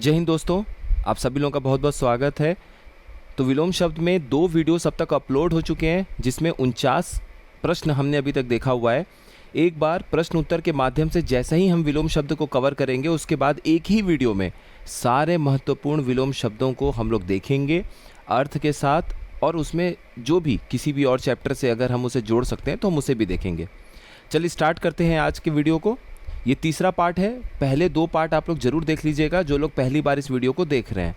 जय हिंद दोस्तों, आप सभी लोगों का बहुत बहुत स्वागत है। तो विलोम शब्द में 2 वीडियोस अब तक अपलोड हो चुके हैं, जिसमें 49 प्रश्न हमने अभी तक देखा हुआ है। एक बार प्रश्न उत्तर के माध्यम से जैसे ही हम विलोम शब्द को कवर करेंगे, उसके बाद एक ही वीडियो में सारे महत्वपूर्ण विलोम शब्दों को हम लोग देखेंगे अर्थ के साथ, और उसमें जो भी किसी भी और चैप्टर से अगर हम उसे जोड़ सकते हैं तो हम उसे भी देखेंगे। चलिए स्टार्ट करते हैं आज के वीडियो को। ये तीसरा पार्ट है। पहले 2 पार्ट आप लोग जरूर देख लीजिएगा जो लोग पहली बार इस वीडियो को देख रहे हैं।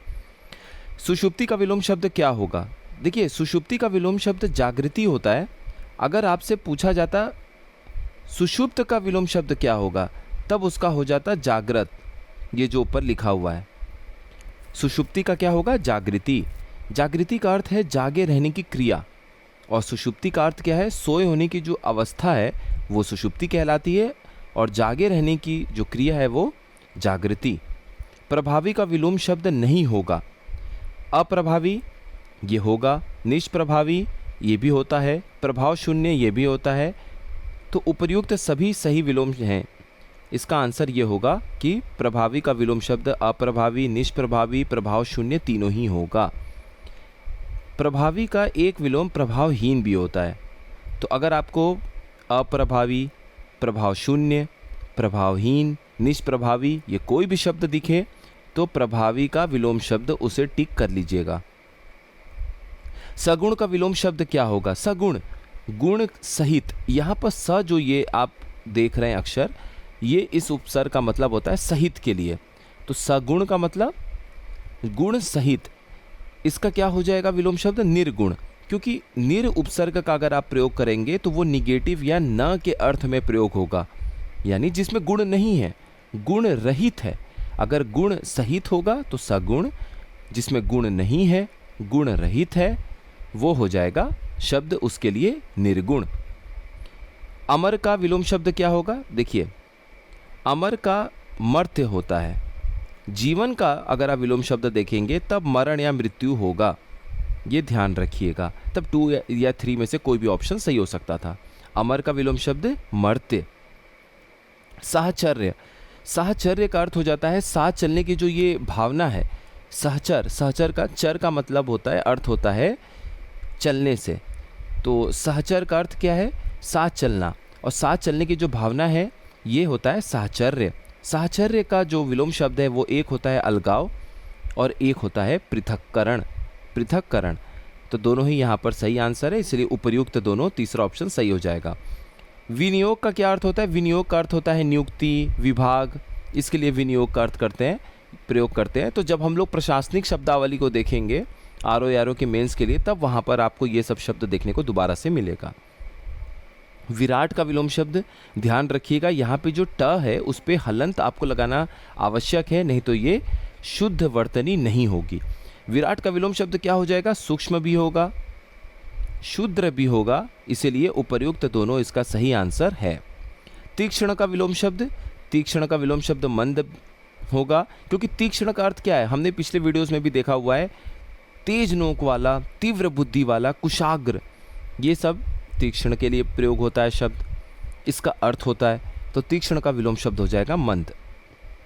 सुषुप्ति का विलोम शब्द क्या होगा? देखिए, सुषुप्ति का विलोम शब्द जागृति होता है। अगर आपसे पूछा जाता सुषुप्त का विलोम शब्द क्या होगा, तब उसका हो जाता जागृत। ये जो ऊपर लिखा हुआ है, सुषुप्ति का क्या होगा? जागृति। जागृति का अर्थ है जागे रहने की क्रिया, और सुषुप्ति का अर्थ क्या है? सोए होने की जो अवस्था है वो सुषुप्ति कहलाती है, और जागे रहने की जो क्रिया है वो जागृति। प्रभावी का विलोम शब्द नहीं होगा। अप्रभावी ये होगा, निष्प्रभावी ये भी होता है, प्रभाव शून्य ये भी होता है। तो उपर्युक्त सभी सही विलोम हैं। इसका आंसर ये होगा कि प्रभावी का विलोम शब्द अप्रभावी, निष्प्रभावी, प्रभाव शून्य तीनों ही होगा। प्रभावी का एक विलोम प्रभावहीन भी होता है। तो अगर आपको अप्रभावी, प्रभाव शून्य, प्रभावहीन, निष्प्रभावी ये कोई भी शब्द दिखे तो प्रभावी का विलोम शब्द उसे टिक कर लीजिएगा। सगुण का विलोम शब्द क्या होगा? सगुण, गुण सहित। यहाँ पर स जो ये आप देख रहे हैं अक्षर, ये इस उपसर्ग का मतलब होता है सहित के लिए। तो सगुण का मतलब गुण सहित। इसका क्या हो जाएगा विलोम शब्द? निर्गुण, क्योंकि निर उपसर्ग का अगर आप प्रयोग करेंगे तो वो निगेटिव या न के अर्थ में प्रयोग होगा, यानी जिसमें गुण नहीं है, गुण रहित है। अगर गुण सहित होगा तो सगुण, जिसमें गुण नहीं है, गुण रहित है, वो हो जाएगा शब्द उसके लिए निर्गुण। अमर का विलोम शब्द क्या होगा? देखिए, अमर का मर्त्य होता है। जीवन का अगर आप विलोम शब्द देखेंगे तब मरण या मृत्यु होगा, ये ध्यान रखिएगा। तब 2 या 3 में से कोई भी ऑप्शन सही हो सकता था। अमर का विलोम शब्द मर्त्य। साहचर्य, साहचर्य का अर्थ हो जाता है साथ चलने की जो ये भावना है। सहचर, सहचर का चर का मतलब होता है, अर्थ होता है चलने से। तो सहचर का अर्थ क्या है? साथ चलना, और साथ चलने की जो भावना है ये होता है साहचर्य। साहचर्य का जो विलोम शब्द है वो एक होता है अलगाव और एक होता है पृथक्करण। पृथक्करण, तो दोनों ही यहाँ पर सही आंसर है, इसलिए उपर्युक्त दोनों, तीसरा ऑप्शन सही हो जाएगा। विनियोग का क्या अर्थ होता है? विनियोग का अर्थ होता है नियुक्ति, विभाग। इसके लिए विनियोग का अर्थ करते हैं, प्रयोग करते हैं। तो जब हम लोग प्रशासनिक शब्दावली को देखेंगे आरओ के मेंस के लिए, तब वहाँ पर आपको ये सब शब्द देखने को दोबारा से मिलेगा। विराट का विलोम शब्द, ध्यान रखिएगा यहाँ पे जो ट है उस पर हलंत आपको लगाना आवश्यक है, नहीं तो ये शुद्ध वर्तनी नहीं होगी। विराट का विलोम शब्द क्या हो जाएगा? सूक्ष्म भी होगा, शूद्र भी होगा, इसीलिए उपर्युक्त दोनों इसका सही आंसर है। तीक्ष्ण का विलोम शब्द, तीक्ष्ण का विलोम शब्द मंद होगा, क्योंकि तीक्ष्ण का अर्थ क्या है? हमने पिछले वीडियोस में भी देखा हुआ है, तेज नोक वाला, तीव्र बुद्धि वाला, कुशाग्र, ये सब तीक्ष्ण के लिए प्रयोग होता है शब्द, इसका अर्थ होता है। तो तीक्ष्ण का विलोम शब्द हो जाएगा मंद।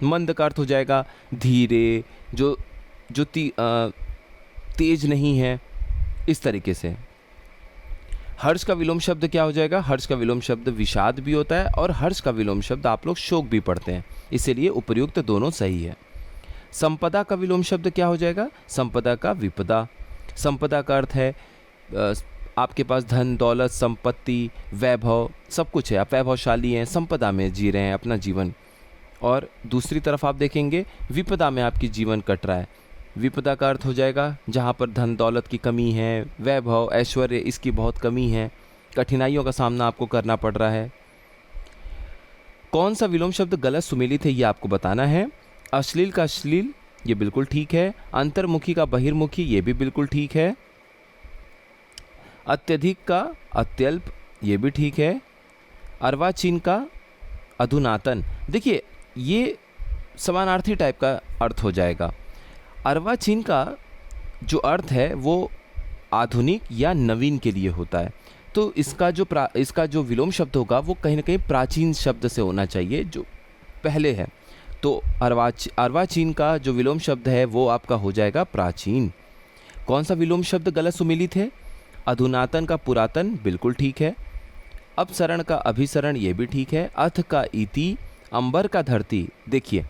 मंद का अर्थ हो जाएगा धीरे, जो तेज नहीं है, इस तरीके से। हर्ष का विलोम शब्द क्या हो जाएगा? हर्ष का विलोम शब्द विषाद भी होता है, और हर्ष का विलोम शब्द आप लोग शोक भी पढ़ते हैं, इसीलिए उपर्युक्त दोनों सही है। संपदा का विलोम शब्द क्या हो जाएगा? संपदा का विपदा। संपदा का अर्थ है आपके पास धन, दौलत, संपत्ति, वैभव, सब कुछ है, आप वैभवशाली हैं, संपदा में जी रहे हैं अपना जीवन। और दूसरी तरफ आप देखेंगे विपदा में आपकी जीवन कट रहा है। विपदा का अर्थ हो जाएगा जहाँ पर धन दौलत की कमी है, वैभव ऐश्वर्य इसकी बहुत कमी है, कठिनाइयों का सामना आपको करना पड़ रहा है। कौन सा विलोम शब्द गलत सुमेलित है ये आपको बताना है। अश्लील का अश्लील ये बिल्कुल ठीक है। अंतर्मुखी का बहिर्मुखी ये भी बिल्कुल ठीक है। अत्यधिक का अत्यल्प ये भी ठीक है। अर्वाचीन का अधुनातन, देखिए ये समानार्थी टाइप का अर्थ हो जाएगा। अर्वाचीन का जो अर्थ है वो आधुनिक या नवीन के लिए होता है, तो इसका जो विलोम शब्द होगा वो कहीं ना कहीं प्राचीन शब्द से होना चाहिए जो पहले है। तो अर्वाचीन का जो विलोम शब्द है वो आपका हो जाएगा प्राचीन। कौन सा विलोम शब्द गलत सुमेलित है? अधुनातन का पुरातन, बिल्कुल ठीक है। अपसरण का अभिसरण, ये भी ठीक है। अथ का इति, अंबर का धरती। देखिए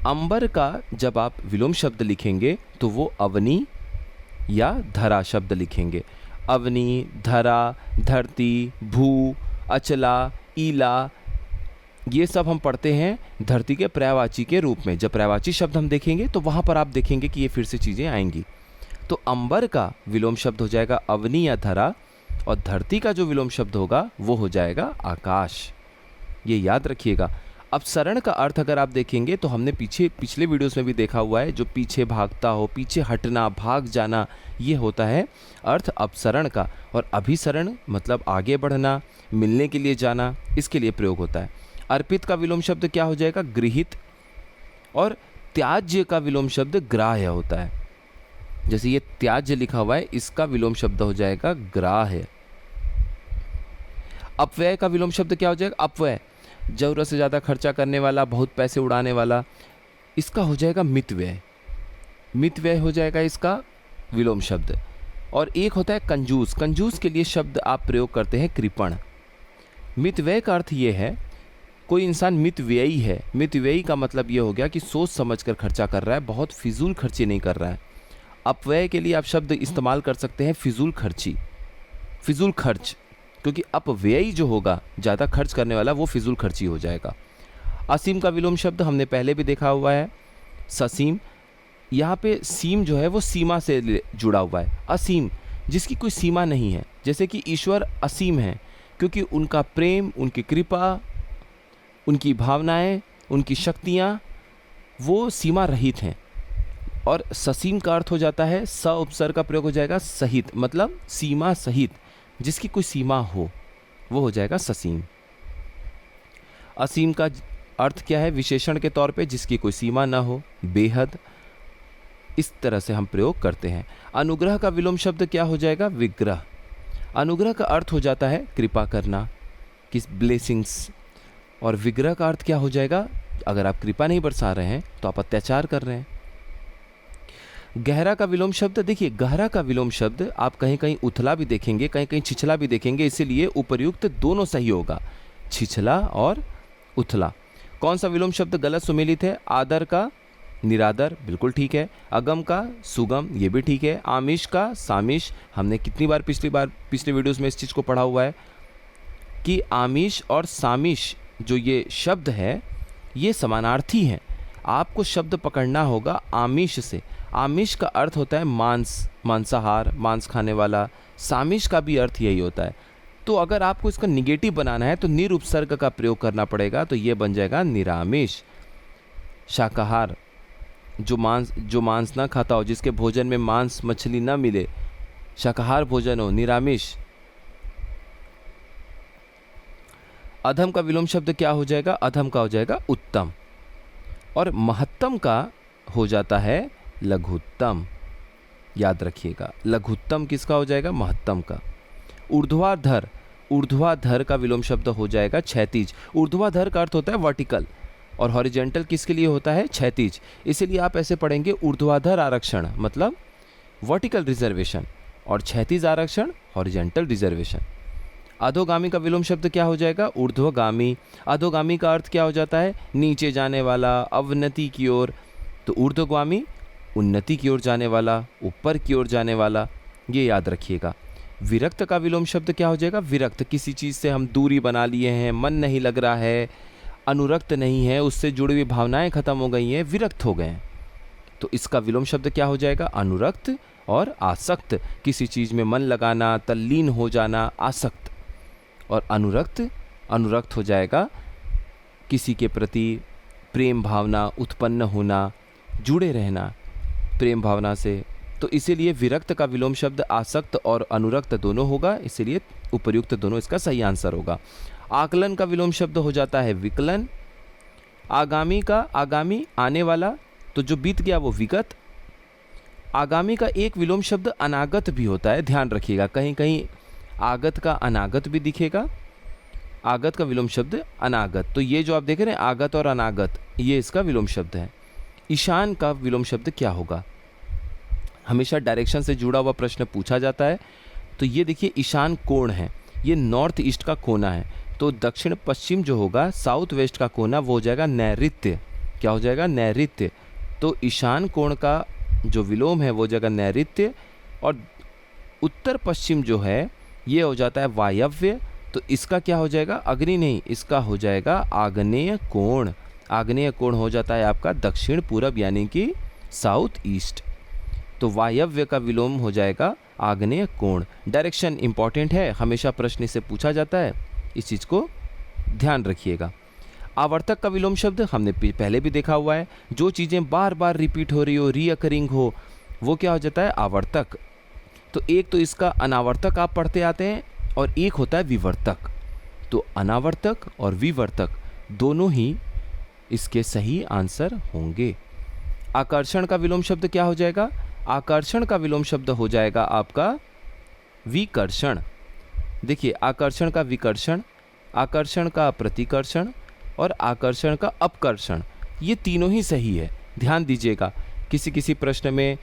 अंबर का जब आप विलोम शब्द लिखेंगे तो वो अवनी या धरा शब्द लिखेंगे। अवनी, धरा, धरती, भू, अचला, ईला, ये सब हम पढ़ते हैं धरती के पर्यायवाची के रूप में। जब पर्यायवाची शब्द हम देखेंगे तो वहाँ पर आप देखेंगे कि ये फिर से चीज़ें आएंगी। तो अंबर का विलोम शब्द हो जाएगा अवनी या धरा, और धरती का जो विलोम शब्द होगा वो हो जाएगा आकाश। ये याद रखिएगा। अपसरण का अर्थ अगर आप देखेंगे तो हमने पिछले वीडियोस में भी देखा हुआ है, जो पीछे भागता हो, पीछे हटना, भाग जाना, ये होता है अर्थ अपसरण का। और अभिसरण मतलब आगे बढ़ना, मिलने के लिए जाना, इसके लिए प्रयोग होता है। अर्पित का विलोम शब्द क्या हो जाएगा? गृहित। और त्याज्य का विलोम शब्द ग्राह्य होता है। जैसे ये त्याज्य लिखा हुआ है, इसका विलोम शब्द हो जाएगा ग्राह्य। अपव्यय का विलोम शब्द क्या हो जाएगा? अपव्यय, जरूरत से ज़्यादा खर्चा करने वाला, बहुत पैसे उड़ाने वाला, इसका हो जाएगा मितव्यय। मितव्यय हो जाएगा इसका विलोम शब्द। और एक होता है कंजूस। कंजूस के लिए शब्द आप प्रयोग करते हैं कृपण। मितव्यय का अर्थ ये है, कोई इंसान मितव्ययी है। मितव्ययी का मतलब ये हो गया कि सोच समझ कर खर्चा कर रहा है, बहुत फिजूल खर्ची नहीं कर रहा है। अपव्यय के लिए आप शब्द इस्तेमाल कर सकते हैं फिजूल खर्ची, फिजूल खर्च, क्योंकि अपव्ययी जो होगा, ज़्यादा खर्च करने वाला, वो फिजूल खर्ची हो जाएगा। असीम का विलोम शब्द हमने पहले भी देखा हुआ है, ससीम। यहाँ पे सीम जो है वो सीमा से जुड़ा हुआ है। असीम जिसकी कोई सीमा नहीं है, जैसे कि ईश्वर असीम है, क्योंकि उनका प्रेम, उनकी कृपा, उनकी भावनाएं, उनकी शक्तियाँ वो सीमा रहित हैं। और ससीम का अर्थ हो जाता है, स उपसर्ग का प्रयोग हो जाएगा सहित, मतलब सीमा सहित, जिसकी कोई सीमा हो, वो हो जाएगा ससीम। असीम का अर्थ क्या है? विशेषण के तौर पे जिसकी कोई सीमा ना हो, बेहद, इस तरह से हम प्रयोग करते हैं। अनुग्रह का विलोम शब्द क्या हो जाएगा? विग्रह। अनुग्रह का अर्थ हो जाता है कृपा करना, किस ब्लेसिंग्स। और विग्रह का अर्थ क्या हो जाएगा? अगर आप कृपा नहीं बरसा रहे हैं तो आप अत्याचार कर रहे हैं। गहरा का विलोम शब्द, देखिए गहरा का विलोम शब्द आप कहीं कहीं उथला भी देखेंगे, कहीं कहीं छिछला भी देखेंगे, इसीलिए उपर्युक्त दोनों सही होगा, छिछला और उथला। कौन सा विलोम शब्द गलत सुमेलित है? आदर का निरादर, बिल्कुल ठीक है। अगम का सुगम, ये भी ठीक है। आमिष का सामिष, हमने कितनी बार पिछले वीडियोस में इस चीज़ को पढ़ा हुआ है कि आमिष और सामिष जो ये शब्द है ये समानार्थी हैं। आपको शब्द पकड़ना होगा आमिष से। आमिष का अर्थ होता है मांस, मांसाहार, मांस खाने वाला। सामिष का भी अर्थ यही होता है। तो अगर आपको इसका निगेटिव बनाना है तो निरुपसर्ग का प्रयोग करना पड़ेगा, तो ये बन जाएगा निरामिष। शाकाहार, जो मांस ना खाता हो, जिसके भोजन में मांस मछली ना मिले, शाकाहार भोजन हो, निरामिष। अधम का विलोम शब्द क्या हो जाएगा? अधम का हो जाएगा उत्तम। और महत्तम का हो जाता है लघुत्तम। याद रखिएगा, लघुत्तम किसका हो जाएगा? महत्तम का। ऊर्ध्वाधर, ऊर्ध्वाधर का विलोम शब्द हो जाएगा क्षैतिज। ऊर्ध्वाधर का अर्थ होता है वर्टिकल, और हॉरिजेंटल किसके लिए होता है? क्षैतिज। इसीलिए आप ऐसे पढ़ेंगे ऊर्ध्वाधर आरक्षण मतलब वर्टिकल रिजर्वेशन, और क्षैतिज आरक्षण हॉरिजेंटल रिजर्वेशन। अधोगामी का विलोम शब्द क्या हो जाएगा? ऊर्ध्वगामी। अधोगामी का अर्थ क्या हो जाता है? नीचे जाने वाला, अवनति की ओर। तो ऊर्ध्वगामी उन्नति की ओर जाने वाला, ऊपर की ओर जाने वाला, ये याद रखिएगा। विरक्त का विलोम शब्द क्या हो जाएगा? विरक्त, किसी चीज़ से हम दूरी बना लिए हैं, मन नहीं लग रहा है, अनुरक्त नहीं है, उससे जुड़ी हुई भावनाएं खत्म हो गई हैं, विरक्त हो गए हैं, तो इसका विलोम शब्द क्या हो जाएगा? अनुरक्त और आसक्त, किसी चीज़ में मन लगाना, तल्लीन हो जाना, आसक्त। और अनुरक्त हो जाएगा किसी के प्रति प्रेम भावना उत्पन्न होना, जुड़े रहना प्रेम भावना से। तो इसीलिए विरक्त का विलोम शब्द आसक्त और अनुरक्त दोनों होगा, इसीलिए उपर्युक्त दोनों इसका सही आंसर होगा। आकलन का विलोम शब्द हो जाता है विकलन। आगामी का, आगामी आने वाला, तो जो बीत गया वो विगत। आगामी का एक विलोम शब्द अनागत भी होता है, ध्यान रखिएगा, कहीं कहीं आगत का अनागत भी दिखेगा। आगत का विलोम शब्द अनागत। तो ये जो आप देख रहे हैं आगत और अनागत, ये इसका विलोम शब्द है। ईशान का विलोम शब्द क्या होगा? हमेशा डायरेक्शन से जुड़ा हुआ प्रश्न पूछा जाता है। तो ये देखिए ईशान कोण है, ये नॉर्थ ईस्ट का कोना है। तो दक्षिण पश्चिम जो होगा, साउथ वेस्ट का कोना, वो हो जाएगा नैऋत्य। क्या हो जाएगा? नैऋत्य। तो ईशान कोण का जो विलोम है वो हो जाएगा नैऋत्य, और उत्तर पश्चिम जो है ये हो जाता है वायव्य। तो इसका क्या हो जाएगा? अग्नि नहीं, इसका हो जाएगा आग्नेय कोण। आग्नेय कोण हो जाता है आपका दक्षिण पूरब यानी कि साउथ ईस्ट। तो वायव्य का विलोम हो जाएगा आग्नेय कोण। डायरेक्शन इंपॉर्टेंट है, हमेशा प्रश्न से पूछा जाता है, इस चीज़ को ध्यान रखिएगा। आवर्तक का विलोम शब्द हमने पहले भी देखा हुआ है। जो चीज़ें बार बार रिपीट हो रही हो, रीअकरिंग हो, वो क्या हो जाता है? आवर्तक। तो एक तो इसका अनावर्तक आप पढ़ते आते हैं और एक होता है विवर्तक। तो अनावर्तक और विवर्तक दोनों ही इसके सही आंसर होंगे। आकर्षण का विलोम शब्द क्या हो जाएगा? आकर्षण का विलोम शब्द हो जाएगा आपका विकर्षण। देखिए आकर्षण का विकर्षण, आकर्षण का प्रतिकर्षण और आकर्षण का अपकर्षण, ये तीनों ही सही है। ध्यान दीजिएगा, किसी किसी प्रश्न में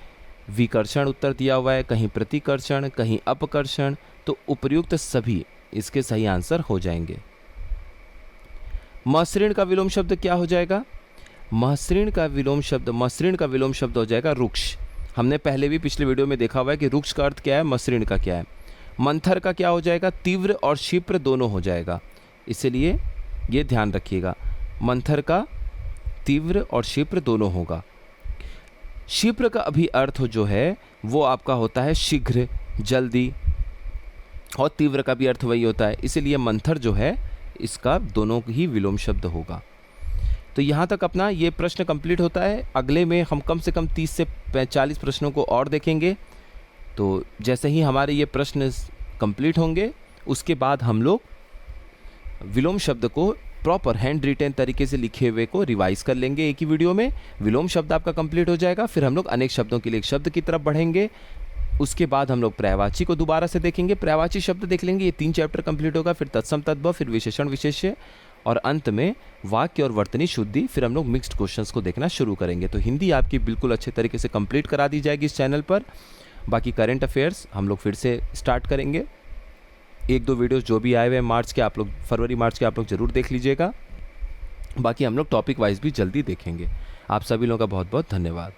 विकर्षण उत्तर दिया हुआ है, कहीं प्रतिकर्षण, कहीं अपकर्षण, तो उपर्युक्त सभी इसके सही आंसर हो जाएंगे। मसृण का विलोम शब्द क्या हो जाएगा? मसृण का विलोम शब्द हो जाएगा रुक्ष। हमने पहले भी पिछले वीडियो में देखा हुआ है कि रुक्ष का अर्थ क्या है, मसृण का क्या है। मंथर का क्या हो जाएगा? तीव्र और क्षिप्र दोनों हो जाएगा, इसलिए ये ध्यान रखिएगा, मंथर का तीव्र और क्षिप्र दोनों होगा। क्षिप्र का अभी अर्थ जो है वो आपका होता है शीघ्र, जल्दी, और तीव्र का भी अर्थ वही होता है, इसीलिए मंथर जो है इसका दोनों ही विलोम शब्द होगा। तो यहाँ तक अपना ये प्रश्न कंप्लीट होता है। अगले में हम कम से कम 30 से 40 प्रश्नों को और देखेंगे। तो जैसे ही हमारे ये प्रश्न कंप्लीट होंगे उसके बाद हम लोग विलोम शब्द को प्रॉपर हैंड रिटेन तरीके से लिखे हुए को रिवाइज कर लेंगे एक ही वीडियो में। विलोम शब्द आपका कंप्लीट हो जाएगा, फिर हम लोग अनेक शब्दों के लिए एक शब्द की तरफ बढ़ेंगे। उसके बाद हम लोग पर्यायवाची को दोबारा से देखेंगे, पर्यायवाची शब्द देख लेंगे। ये 3 चैप्टर कंप्लीट होगा, फिर तत्सम तद्भव, फिर विशेषण विशेष्य, और अंत में वाक्य और वर्तनी शुद्धि। फिर हम लोग मिक्स्ड क्वेश्चंस को देखना शुरू करेंगे। तो हिंदी आपकी बिल्कुल अच्छे तरीके से कंप्लीट करा दी जाएगी इस चैनल पर। बाकी करंट अफेयर्स हम लोग फिर से स्टार्ट करेंगे। 1-2 वीडियोस जो भी आए हुए हैं मार्च के, आप लोग फरवरी मार्च के आप लोग ज़रूर देख लीजिएगा। बाकी हम लोग टॉपिक वाइज भी जल्दी देखेंगे। आप सभी लोगों का बहुत बहुत धन्यवाद।